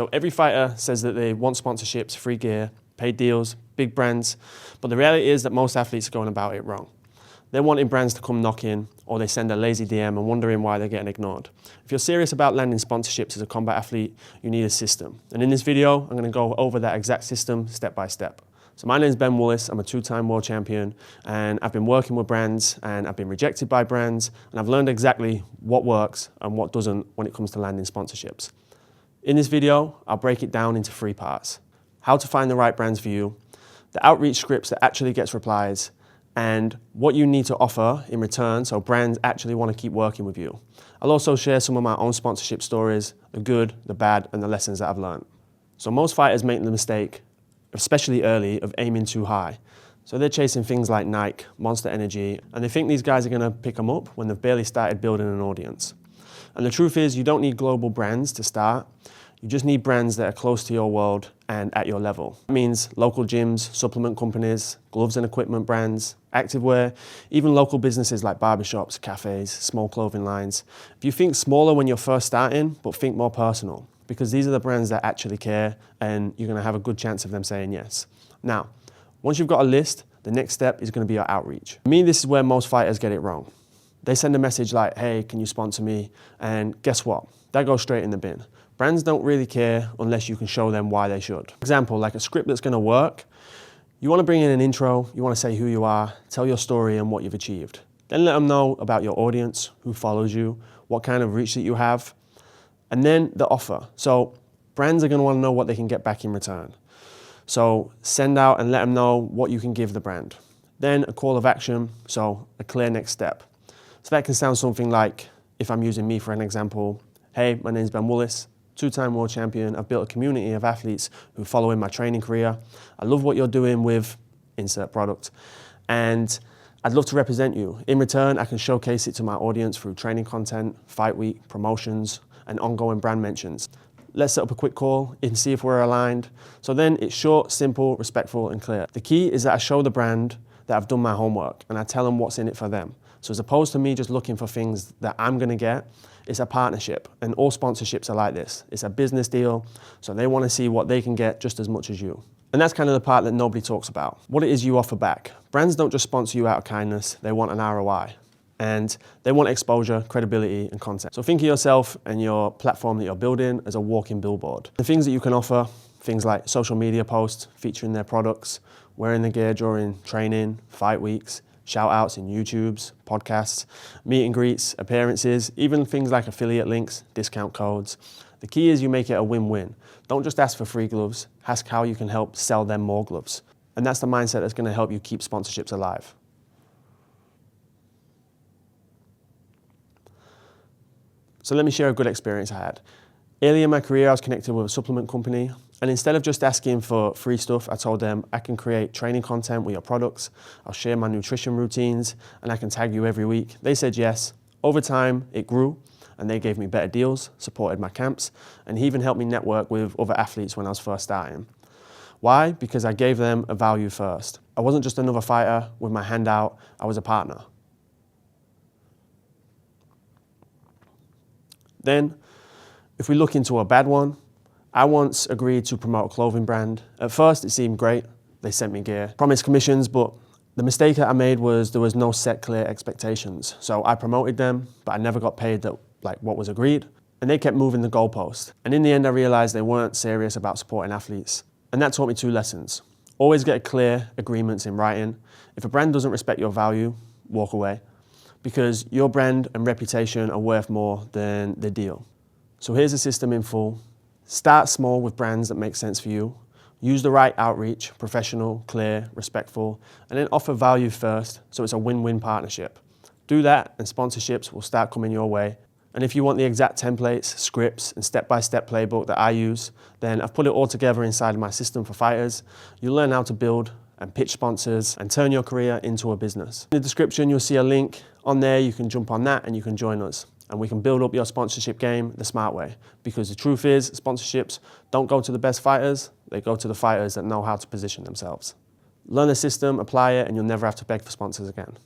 So every fighter says that they want sponsorships, free gear, paid deals, big brands, but the reality is that most athletes are going about it wrong. They're wanting brands to come knocking, or they send a lazy DM and wondering why they're getting ignored. If you're serious about landing sponsorships as a combat athlete, you need a system. And in this video, I'm going to go over that exact system step by step. So my name is Ben Willis, I'm a two-time world champion, and I've been working with brands, and I've been rejected by brands, and I've learned exactly what works and what doesn't when it comes to landing sponsorships. In this video, I'll break it down into 3 parts. How to find the right brands for you, the outreach scripts that actually gets replies, and what you need to offer in return so brands actually want to keep working with you. I'll also share some of my own sponsorship stories, the good, the bad, and the lessons that I've learned. So most fighters make the mistake, especially early, of aiming too high. So they're chasing things like Nike, Monster Energy, and they think these guys are going to pick them up when they've barely started building an audience. And the truth is, you don't need global brands to start. You just need brands that are close to your world and at your level. That means local gyms, supplement companies, gloves and equipment brands, activewear, even local businesses like barbershops, cafes, small clothing lines. If you think smaller when you're first starting, but think more personal, because these are the brands that actually care and you're gonna have a good chance of them saying yes. Now, once you've got a list, the next step is gonna be your outreach. For me, this is where most fighters get it wrong. They send a message like, hey, can you sponsor me? And guess what? That goes straight in the bin. Brands don't really care unless you can show them why they should. For example, like a script that's gonna work, you wanna bring in an intro, you wanna say who you are, tell your story and what you've achieved. Then let them know about your audience, who follows you, what kind of reach that you have, and then the offer. So brands are gonna wanna know what they can get back in return. So send out and let them know what you can give the brand. Then a call of action, so a clear next step. So that can sound something like, if I'm using me for an example, hey, my name's Ben Willis, two-time world champion. I've built a community of athletes who follow in my training career. I love what you're doing with insert product, and I'd love to represent you. In return, I can showcase it to my audience through training content, fight week, promotions, and ongoing brand mentions. Let's set up a quick call and see if we're aligned. So then it's short, simple, respectful, and clear. The key is that I show the brand that I've done my homework and I tell them what's in it for them. So as opposed to me just looking for things that I'm gonna get, it's a partnership, and all sponsorships are like this. It's a business deal, so they wanna see what they can get just as much as you. And that's kind of the part that nobody talks about, what it is you offer back. Brands don't just sponsor you out of kindness, they want an ROI. And they want exposure, credibility, and content. So think of yourself and your platform that you're building as a walking billboard. The things that you can offer, things like social media posts featuring their products, wearing the gear during training, fight weeks, shout outs in YouTubes, podcasts, meet and greets, appearances, even things like affiliate links, discount codes. The key is you make it a win-win. Don't just ask for free gloves, ask how you can help sell them more gloves. And that's the mindset that's gonna help you keep sponsorships alive. So let me share a good experience I had. Early in my career, I was connected with a supplement company, and instead of just asking for free stuff, I told them I can create training content with your products, I'll share my nutrition routines, and I can tag you every week. They said yes. Over time, it grew, and they gave me better deals, supported my camps, and he even helped me network with other athletes when I was first starting. Why? Because I gave them a value first. I wasn't just another fighter with my hand out, I was a partner. Then, if we look into a bad one, I once agreed to promote a clothing brand. At first, it seemed great. They sent me gear, promised commissions, but the mistake that I made was there was no set clear expectations. So I promoted them, but I never got paid what was agreed. And they kept moving the goalpost. And in the end, I realized they weren't serious about supporting athletes. And that taught me 2 lessons. Always get clear agreements in writing. If a brand doesn't respect your value, walk away, because your brand and reputation are worth more than the deal. So here's the system in full. Start small with brands that make sense for you. Use the right outreach, professional, clear, respectful, and then offer value first, so it's a win-win partnership. Do that and sponsorships will start coming your way. And if you want the exact templates, scripts, and step-by-step playbook that I use, then I've put it all together inside my system for fighters. You'll learn how to build and pitch sponsors and turn your career into a business. In the description, you'll see a link. On there, you can jump on that and you can join us. And we can build up your sponsorship game the smart way. Because the truth is, sponsorships don't go to the best fighters, they go to the fighters that know how to position themselves. Learn the system, apply it, and you'll never have to beg for sponsors again.